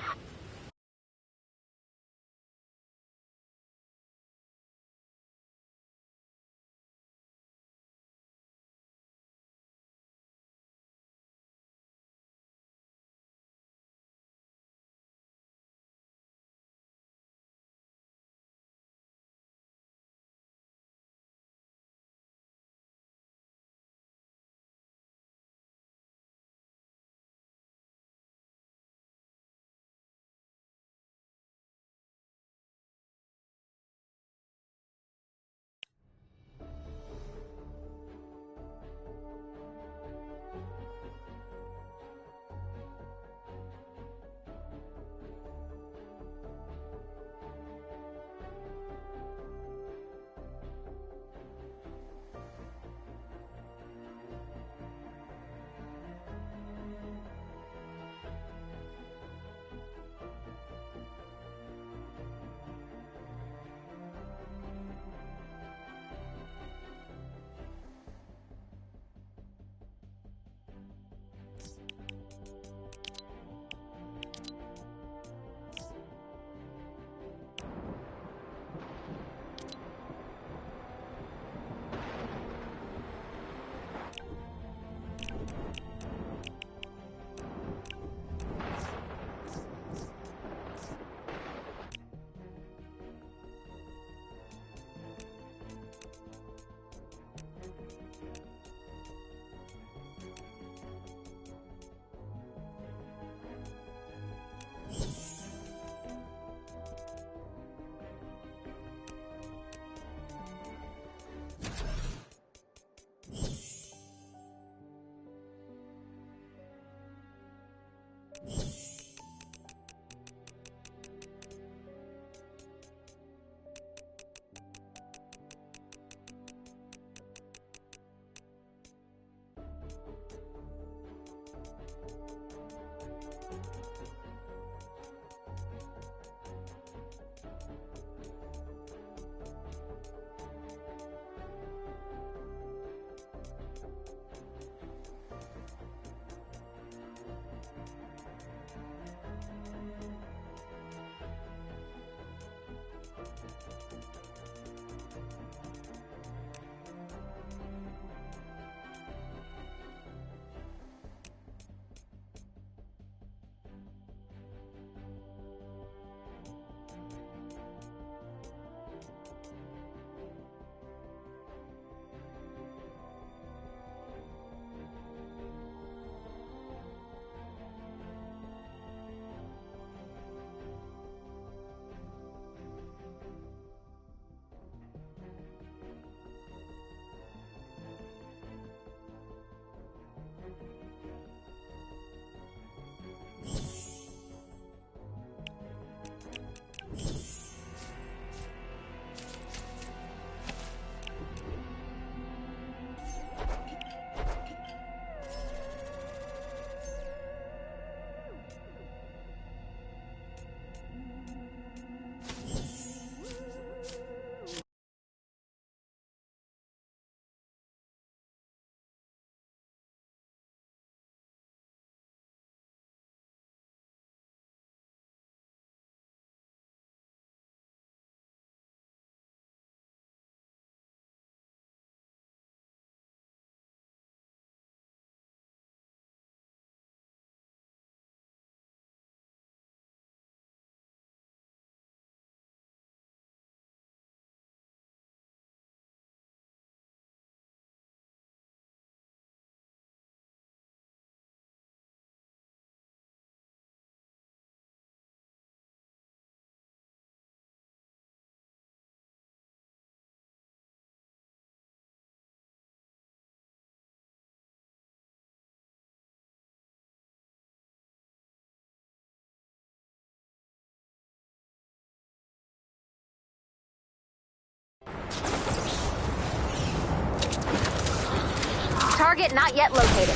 Target not yet located.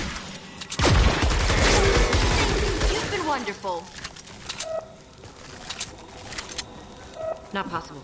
You've been wonderful. Not possible.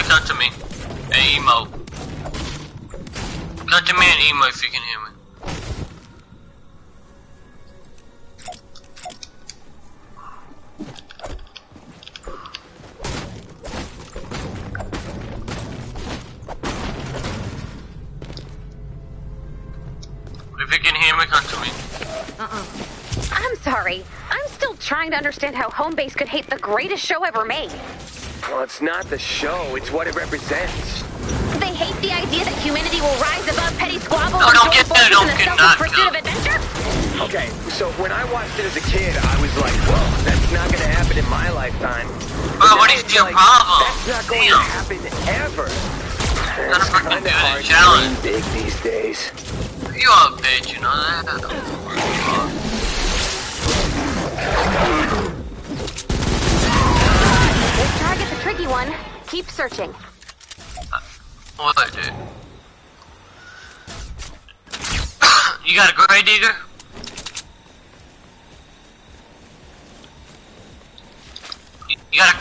come to me. And emo. Come to me and emo if you can hear me. If you can hear me, come to me. I'm sorry. I'm still trying to understand how Homebase could hate the greatest show ever made. Well, it's not the show, it's what it represents. They hate the idea that humanity will rise above petty squabbles No, and don't join get forces that, in the don't get selfless that, pursuit no. of adventure? Okay, so when I watched it as a kid, I was like, whoa, that's not gonna happen in my lifetime. Bro, what is your problem? That's not going to happen ever. It's fucking kinda hard to challenge. dream big these days. You are a bitch, you know that? This target's a tricky one. Keep searching. What, dude? You got a grave digger? You got a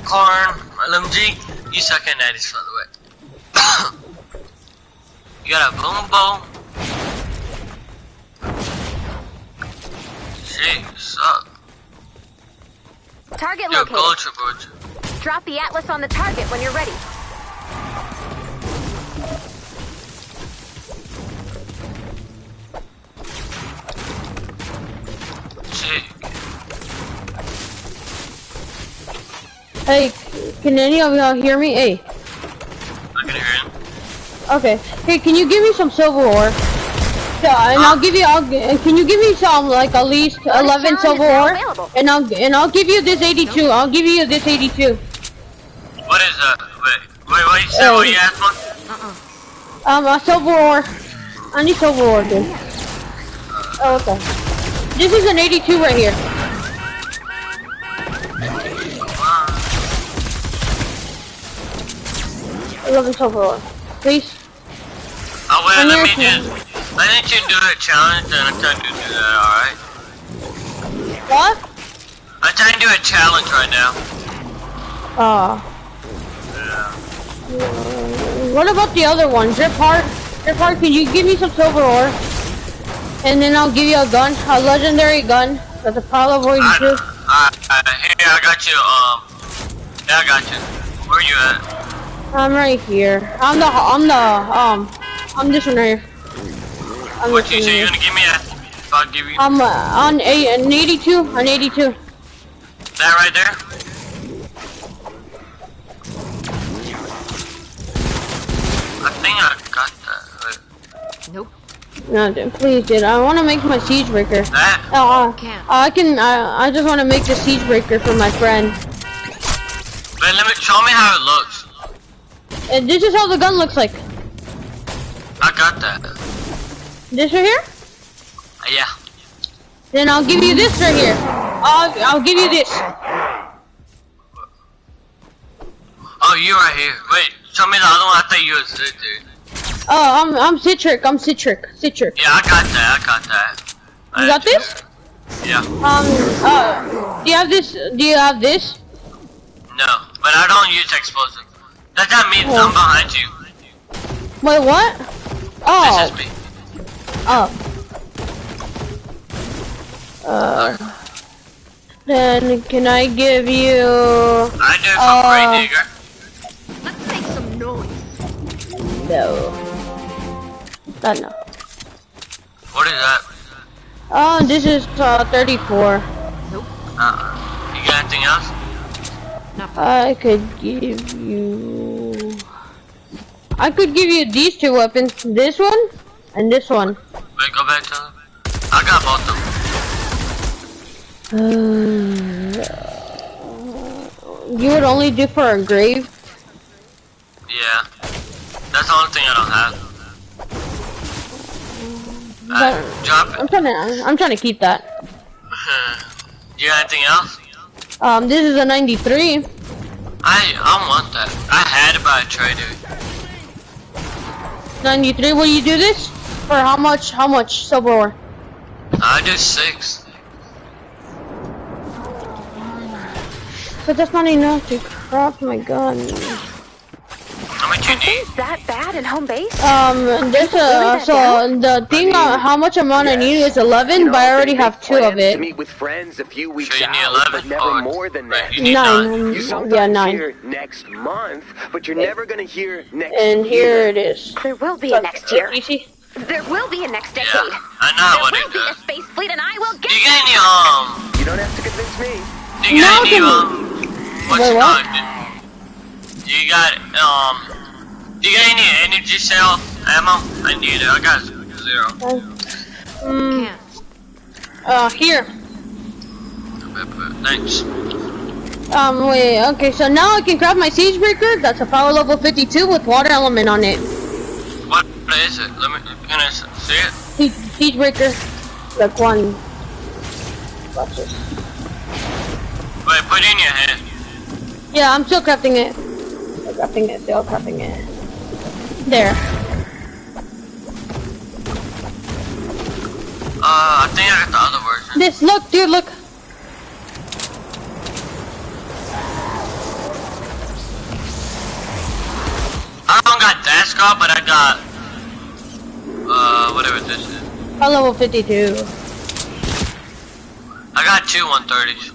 corn LMG? You suck at that, by the way. You got a boom bow? Shit, you suck. Target You're a located. gold trooper. Drop the atlas on the target when you're ready. Shit. Hey, can any of y'all hear me? Hey. I can hear him. Okay. Hey, can you give me some silver ore? Yeah, and can you give me some, like, at least 11 silver ore? And I'll give you this 82. I'll give you this 82. What is that? Wait, what you said? What you asked for? A silver ore. I need silver ore, dude. Oh, okay. This is an 82 right here. I love silver ore. Please. Oh wait, let me just. I need you to do a challenge, and I'm trying to do that. All right. What? I'm trying to do a challenge right now. What about the other one? Drip Heart? Drip Heart, can you give me some silver ore? And then I'll give you a gun, a legendary gun. That's a pile of 82. Here, I got you. Yeah, I got you. Where you at? I'm right here. I'm this one right here. What you say? You gonna give me a? If I'll give you. I'm on an 82. An 82. That right there. I think I got that. Wait. Nope. No, dude, please, dude. I want to make my siege breaker. That? I just want to make the siege breaker for my friend. Wait, show me how it looks. And this is how the gun looks like. I got that. This right here? Yeah. Then I'll give you this right here. I'll give you this. Oh, you right here. Wait, show me the other one. I thought you was it, dude. Oh, I'm Citric. I'm Citric. Citric. Yeah, I got that. I got that. You got this? Yeah. Do you have this? Do you have this? No, but I don't use explosive. That means I'm behind you. Wait, what? Oh. This is me. Oh. Then can I give you? I do for Grave Digger. Let's make some noise. No. No. What is that? Oh, this is 34. Nope. You got anything else? I could give you these two weapons. This one and this one. Wait, go back to them. I got both of them. You would only do for a grave? Yeah. That's the only thing I don't have. Drop it. I'm trying to keep that. You got anything else? This is a 93. I want that. I had it, but I traded it. 93. Will you do this? For how much? How much silver ore? I do 6. But that's not enough to craft my gun. How much you need? Is that bad in home base? There's the thing on how much amount I need is 11, but I already have 2 of it. To meet with friends a few weeks So you need out, 11? but never more than that. You need 9. You sometimes Yeah, 9. hear next month, but you're never gonna hear next And year. here it is. There will be a next year. You see? There will be a next decade. Yeah, I know what There it will be a does. space fleet, and I will Do get you get any, You don't have to convince me. do you got any, what's Wait, it what? called? Do you got, do you got any energy cell ammo? I need it, I got 0. Here. Thanks. Wait, okay, so now I can craft my siege breaker. That's a power level 52 with water element on it. What is it? Can I see it? Siege breaker. Like one. Watch this. Wait, put it in your hand. Yeah, I'm still crafting it. Still crafting it. There. I think I got the other version. This, look, dude, look. I don't got that scar, but I got, whatever this is. Power level 52. I got 2 130s.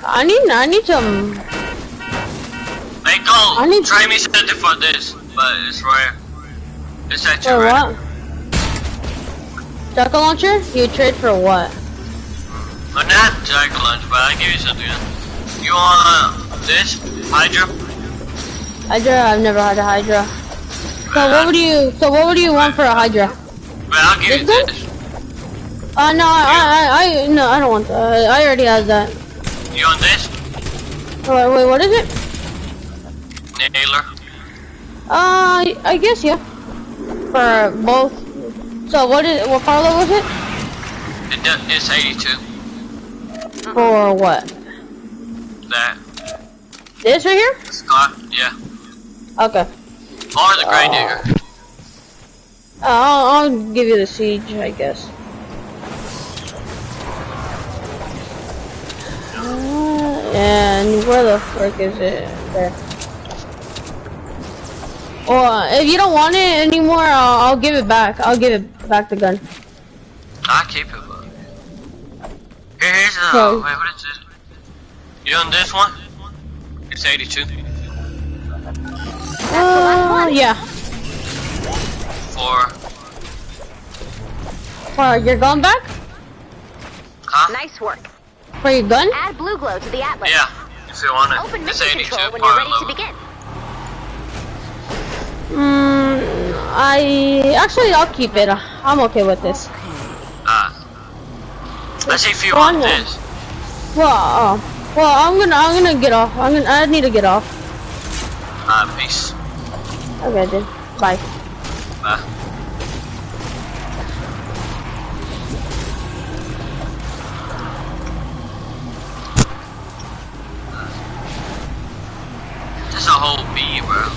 I need some. Hey, go! Try me something for this, but it's rare. It's actually For rare. what? Jackal launcher? You trade for what? But not Jackal Lunch, but I'll give you something else. You want this? Hydra? Hydra? I've never had a Hydra. So what would you want for a Hydra? But I'll give you this. No, I don't want that. I already have that. You want this? Wait, what is it? Nailer. I guess, yeah. For both. So what power level is it? It's 82. For what? That. This right here? Scar? Yeah. Okay. Or the Grey Digger. I'll give you the siege, I guess. And where the frick is it? There. Well, if you don't want it anymore, I'll give it back. I'll give it back the gun. I'll keep it, but... Here's the... Okay. Wait, what is this? You on this one? It's 82. Yeah. For your gun back? Huh? Nice work. For your gun? Add blue glow to the atlas. Yeah, if you want it. Open It's mission 82 control when you're power ready level. to begin. I'll keep it. I'm okay with this. Let's see if you want this. Well, I'm gonna get off. I need to get off. Peace. Okay, dude. Bye. Bye. Just a whole bee, bro.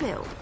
build.